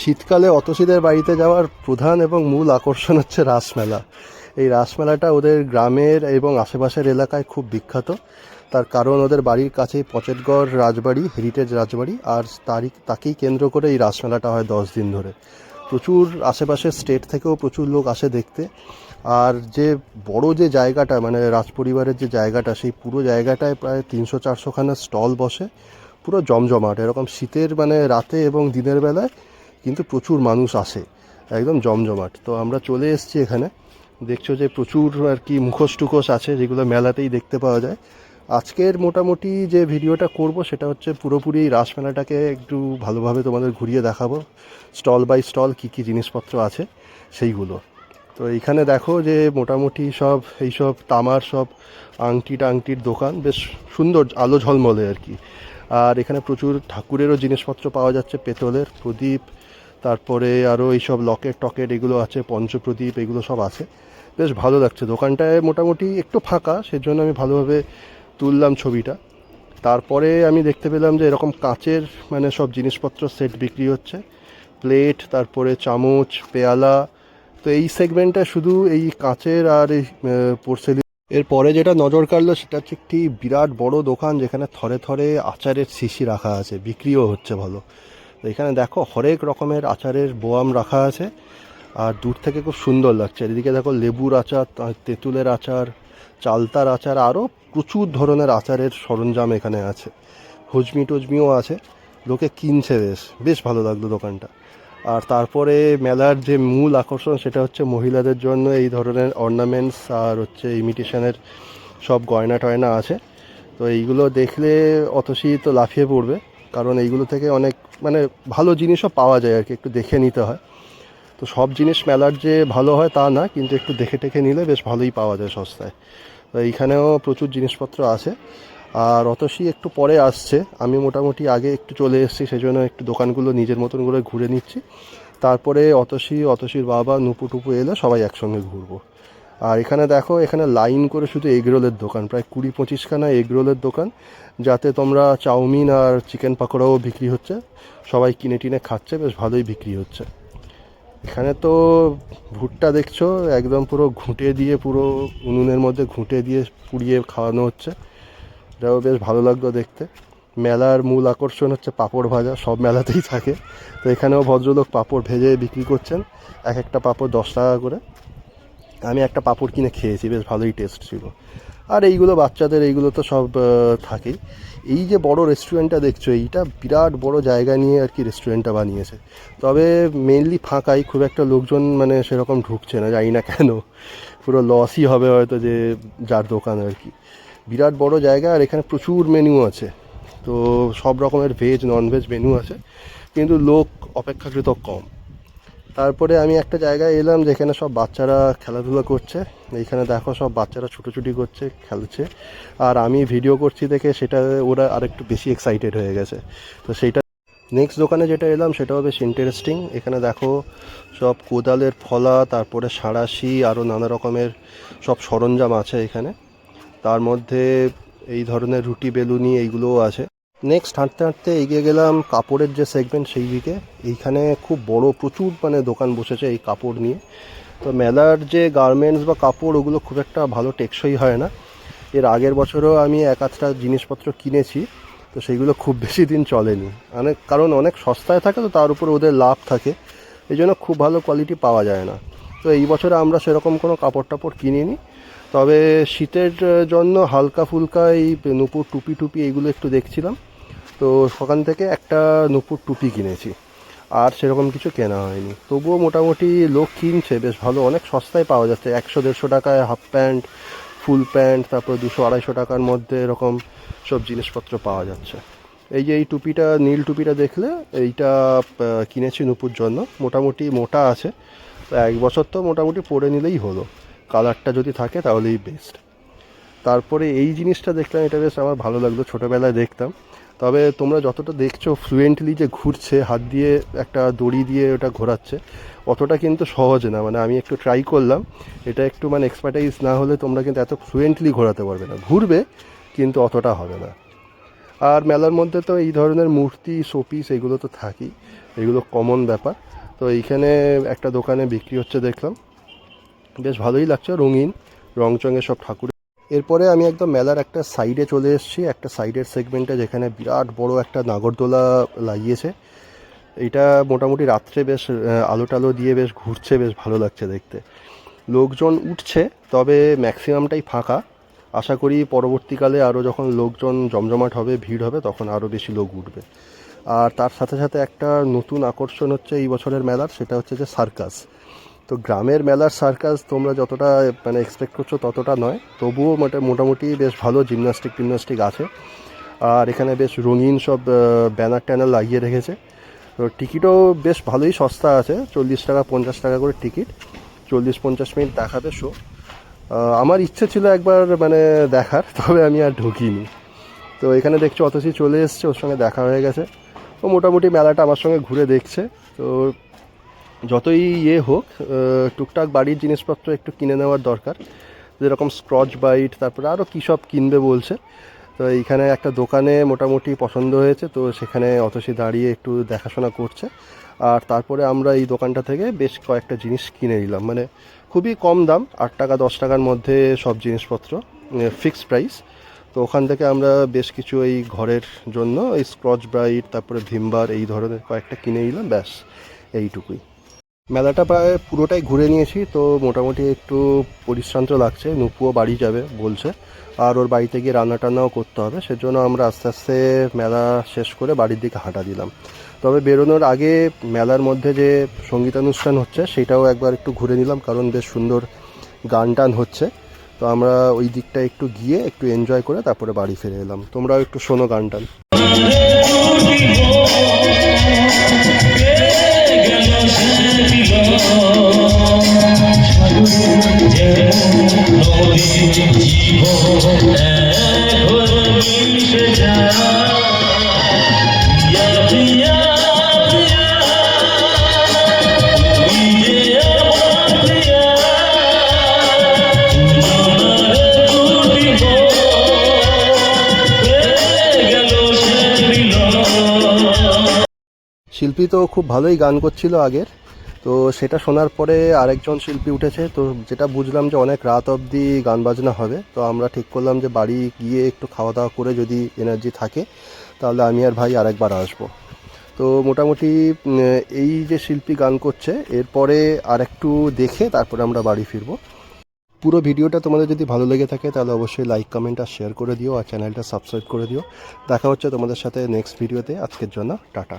শীতকালে অতসীদের বাড়িতে যাওয়ার প্রধান এবং মূল আকর্ষণ হচ্ছে রাসমেলা। এই রাসমেলাটা ওদের গ্রামের এবং আশেপাশের এলাকায় খুব বিখ্যাত। তার কারণ ওদের বাড়ির কাছেই পচেটগড় রাজবাড়ি, হেরিটেজ রাজবাড়ি, আর তাকেই কেন্দ্র করে এই রাসমেলাটা হয় 10 দিন ধরে। প্রচুর আশেপাশের স্টেট থেকেও প্রচুর লোক আসে দেখতে। আর যে বড় যে জায়গাটা, মানে রাজপরিবারের যে জায়গাটা, সেই পুরো জায়গাটায় প্রায় 300-400খানা স্টল বসে, পুরো জমজমাট। এরকম শীতের মানে রাতে এবং দিনের বেলায় কিন্তু প্রচুর মানুষ আসে, একদম জমজমাট। তো আমরা চলে এসেছি এখানে। দেখছো যে প্রচুর আর কি মুখোশ টুখোশ আছে, যেগুলো মেলাতেই দেখতে পাওয়া যায়। আজকের মোটামুটি যে ভিডিওটা করব সেটা হচ্ছে পুরোপুরি রাসমেলাটাকে একটু ভালোভাবে তোমাদের ঘুরিয়ে দেখাবো, স্টল বাই স্টল কী কী জিনিসপত্র আছে সেইগুলো। তো এইখানে দেখো যে মোটামুটি সব এইসব তামার সব আংটির দোকান, বেশ সুন্দর আলো ঝলমলে আর কি। আর এখানে প্রচুর ঠাকুরেরও জিনিসপত্র পাওয়া যাচ্ছে, পেতলের প্রদীপ, তারপরে আরও এইসব লকেট টকেট এগুলো আছে, পঞ্চপ্রদীপ এগুলো সব আছে। বেশ ভালো লাগছে দোকানটায়, মোটামুটি একটু ফাঁকা, সেজন্য আমি ভালোভাবে তুললাম ছবিটা। তারপরে আমি দেখতে পেলাম যে এরকম কাচের মানে সব জিনিসপত্র সেট বিক্রি হচ্ছে, প্লেট, তারপরে চামচ, পেয়ালা। তো এই সেগমেন্টটা শুধু এই কাচের আর এই পোর্সেলিন। এরপরে যেটা নজর কাড়লো সেটা হচ্ছে একটি বিরাট বড় দোকান, যেখানে থরে থরে আচারের শিশি রাখা আছে, বিক্রিও হচ্ছে ভালো। তো এখানে দেখো হরেক রকমের আচারের বোয়াম রাখা আছে, আর দূর থেকে খুব সুন্দর লাগছে। এদিকে দেখো লেবুর আচার, তেঁতুলের আচার, চালতার আচার, আরও প্রচুর ধরনের আচারের সরঞ্জাম এখানে আছে। হজমি টজমিও আছে, লোকে কিনছে, বেশ বেশ ভালো লাগলো দোকানটা। আর তারপরে মেলার যে মূল আকর্ষণ সেটা হচ্ছে মহিলাদের জন্য এই ধরনের অর্নামেন্টস আর হচ্ছে ইমিটেশনের সব গয়না টয়না আছে। তো এইগুলো দেখলে অতসী তো লাফিয়ে পড়বে, কারণ এইগুলো থেকে অনেক মানে ভালো জিনিসও পাওয়া যায় আর কি, একটু দেখে নিতে হয়। তো সব জিনিস মেলার যে ভালো হয় তা না, কিন্তু একটু দেখে টেখে নিলে বেশ ভালোই পাওয়া যায় সস্তায়। তো এইখানেও প্রচুর জিনিসপত্র আছে। আর অতসী একটু পরে আসছে, আমি মোটামুটি আগে একটু চলে এসেছি, সেজন্য একটু দোকানগুলো নিজের মতন করে ঘুরে নিচ্ছি। তারপরে অতসীর বাবা, নুপু টুপু এলে সবাই একসঙ্গে ঘুরবো। আর এখানে দেখো, এখানে লাইন করে শুধু এগরোলের দোকান, প্রায় 20-25খানা এগরোলের দোকান, যাতে তোমরা চাউমিন আর চিকেন পাকোড়াও বিক্রি হচ্ছে। সবাই কিনে টিনে খাচ্ছে, বেশ ভালোই বিক্রি হচ্ছে। এখানে তো ভুট্টা দেখছো একদম পুরো ঘুঁটে দিয়ে, পুরো উনুনের মধ্যে ঘুঁটে দিয়ে পুড়িয়ে খাওয়ানো হচ্ছে। এটাও বেশ ভালো লাগলো দেখতে। মেলার মূল আকর্ষণ হচ্ছে পাঁপড় ভাজা, সব মেলাতেই থাকে। তো এখানেও ভদ্রলোক পাঁপড় ভেজে বিক্রি করছেন, এক একটা পাঁপড় 10 টাকা করে। আমি একটা পাঁপড় কিনে খেয়েছি, বেশ ভালোই টেস্ট ছিল। আর এইগুলো বাচ্চাদের, এইগুলো তো সব থাকেই। এই যে বড় রেস্টুরেন্টটা দেখছো, এইটা বিরাট বড় জায়গা নিয়ে আর কি রেস্টুরেন্টটা বানিয়েছে। তবে মেনলি ফাঁকাই, খুব একটা লোকজন মানে সেরকম ঢুকছে না, জানি না কেন। পুরো লসই হবে হয়তো যে যার দোকান আর কি। বিরাট বড় জায়গা, আর এখানে প্রচুর মেনু আছে। তো সব রকমের ভেজ ননভেজ মেনু আছে, কিন্তু লোক অপেক্ষাকৃত কম। তারপরে আমি একটা জায়গায় এলাম যেখানে সব বাচ্চারা খেলাধুলা করছে। এইখানে দেখো সব বাচ্চারা ছুটোছুটি করছে, খেলছে। আর আমি ভিডিও করছি দেখে সেটা ওরা আরেকটু বেশি এক্সাইটেড হয়ে গেছে। তো সেইটা নেক্সট দোকানে যেটা এলাম সেটাও বেশ ইন্টারেস্টিং। এখানে দেখো সব কোদালের ফলা, তারপরে সাঁড়াশি, আরও নানা রকমের সব সরঞ্জাম আছে এখানে। তার মধ্যে এই ধরনের রুটি বেলুনি এইগুলোও আছে। নেক্সট হাঁটতে হাঁটতে এগিয়ে গেলাম কাপড়ের যে সেগমেন্ট সেই দিকে। এইখানে খুব বড় প্রচুর মানে দোকান বসেছে এই কাপড় নিয়ে। তো মেলার যে গার্মেন্টস বা কাপড়, ওগুলো খুব একটা ভালো টেকসই হয় না। এর আগের বছরও আমি এক আধটা জিনিসপত্র কিনেছি, তো সেইগুলো খুব বেশি দিন চলেনি। কারণ অনেক সস্তায় থাকে, তো তার উপর ওদের লাভ থাকে, এই জন্য খুব ভালো কোয়ালিটি পাওয়া যায় না। তো এই বছরে আমরা সেরকম কোনো কাপড় টাপড় কিনিনি। তবে শীতের জন্য হালকা ফুলকা এই নুপুর টুপি এইগুলো একটু দেখছিলাম। তো সেখান থেকে একটা নুপুর টুপি কিনেছি, আর সেরকম কিছু কেনা হয়নি। তবুও মোটামুটি লোক কিনছে বেশ ভালো, অনেক সস্তায় পাওয়া যাচ্ছে। 100-150 টাকায় হাফ প্যান্ট, ফুল প্যান্ট, তারপর 200-250 টাকার মধ্যে এরকম সব জিনিসপত্র পাওয়া যাচ্ছে। এই যে এই টুপিটা, নীল টুপিটা দেখলে, এইটা কিনেছি নুপুর জন্য। মোটামুটি মোটা আছে, তো 1 বছর তো মোটামুটি পরে নিলেই হলো। কালারটা যদি থাকে তাহলেই বেস্ট। তারপরে এই জিনিসটা দেখলাম, এটা বেশ আমার ভালো লাগলো, ছোটোবেলায় দেখতাম। তবে তোমরা যতটা দেখছো ফ্লুয়েন্টলি যে ঘুরছে হাত দিয়ে, একটা দড়ি দিয়ে ওটা ঘোরাচ্ছে, অতটা কিন্তু সহজ না। মানে আমি একটু ট্রাই করলাম, এটা একটু মানে এক্সপার্টাইজ না হলে তোমরা কিন্তু এত ফ্লুয়েন্টলি ঘোরাতে পারবে না। ঘুরবে, কিন্তু অতটা হবে না। আর মেলার মধ্যে তো এই ধরনের মূর্তি, শোপিস এগুলো তো থাকেই, এগুলো কমন ব্যাপার। তো এইখানে একটা দোকানে বিক্রি হচ্ছে দেখলাম, বেশ ভালোই লাগছে, রঙিন রংচঙে সব ঠাকুর। এরপরে আমি একদম মেলার একটা সাইডে চলে এসেছি, একটা সাইডের সেগমেন্টে, যেখানে বিরাট বড় একটা নাগরদোলা লাগিয়েছে। এইটা মোটামুটি রাত্রে বেশ আলো টালো দিয়ে বেশ ঘুরছে, বেশ ভালো লাগছে দেখতে। লোকজন উঠছে, তবে ম্যাক্সিমামটাই ফাঁকা। আশা করি পরবর্তীকালে আরও যখন লোকজন জমজমাট হবে, ভিড় হবে, তখন আরও বেশি লোক উঠবে। আর তার সাথে সাথে একটা নতুন আকর্ষণ হচ্ছে এই বছরের মেলার, সেটা হচ্ছে যে সার্কাস। তো গ্রামের মেলার সার্কাস তোমরা যতটা মানে এক্সপেক্ট করছো ততটা নয়, তবুও মোটামুটি বেশ ভালো জিমনাস্টিক আছে। আর এখানে বেশ রঙিন সব ব্যানার ট্যানার লাগিয়ে রেখেছে। তো টিকিটও বেশ ভালোই সস্তা আছে, 40 টাকা 50 টাকা করে টিকিট, 40-50 মিনিট দেখাবে শো। আমার ইচ্ছে ছিল একবার মানে দেখার, তবে আমি আর ঢুকিনি। তো এখানে দেখছি অতসী চলে এসছে, ওর সঙ্গে দেখা হয়ে গেছে। ও মোটামুটি মেলাটা আমার সঙ্গে ঘুরে দেখছে। তো যতই হোক, টুকটাক বাড়ির জিনিসপত্র একটু কিনে নেওয়ার দরকার, যেরকম স্ক্রচ বাইট, তারপরে আরও কী সব কিনবে বলছে। তো এইখানে একটা দোকানে মোটামুটি পছন্দ হয়েছে, তো সেখানে অতসী দাঁড়িয়ে একটু দেখাশোনা করছে। আর তারপরে আমরা এই দোকানটা থেকে বেশ কয়েকটা জিনিস কিনে নিলাম, মানে খুবই কম দাম, 8 টাকা 10 টাকার মধ্যে সব জিনিসপত্র, ফিক্সড প্রাইস। তো ওখান থেকে আমরা বেশ কিছু এই ঘরের জন্য এই স্ক্রচ ব্রাইট, তারপরে ভিমবার, এই ধরনের কয়েকটা কিনে নিলাম, ব্যাস এইটুকুই। মেলাটা প্রায় পুরোটাই ঘুরে নিয়েছি, তো মোটামুটি একটু পরিশ্রান্ত লাগছে। নুপুও বাড়ি যাবে বলছে, আর ওর বাড়িতে গিয়ে রান্না টান্নাও করতে হবে, সেজন্য আমরা আস্তে আস্তে মেলা শেষ করে বাড়ির দিকে হাঁটা দিলাম। তবে বেরোনোর আগে মেলার মধ্যে যে সঙ্গীতানুষ্ঠান হচ্ছে সেটাও একবার একটু ঘুরে নিলাম, কারণ বেশ সুন্দর গান টান হচ্ছে। তো আমরা ওই দিকটা একটু গিয়ে একটু এনজয় করে তারপরে বাড়ি ফিরে এলাম। তোমরাও একটু শোনো গান টান। শিল্পী তো খুব ভালোই গান করছিল আগের, তো সেটা শোনার পরে আরেকজন শিল্পী উঠেছে, তো যেটা বুঝলাম যে অনেক রাত অবধি গান বাজনা হবে। তো আমরা ঠিক করলাম যে বাড়ি গিয়ে একটু খাওয়া দাওয়া করে যদি এনার্জি থাকে, তাহলে আমি আর ভাই আরেকবার আসবো। তো মোটামুটি এই যে শিল্পী গান করছে, এরপরে আর একটু দেখে তারপরে আমরা বাড়ি ফিরবো। পুরো ভিডিওটা তোমাদের যদি ভালো লেগে থাকে তাহলে অবশ্যই লাইক, কমেন্ট আর শেয়ার করে দিও, আর চ্যানেলটা সাবস্ক্রাইব করে দিও। দেখা হচ্ছে তোমাদের সাথে নেক্সট ভিডিওতে। আজকের জন্য টাটা।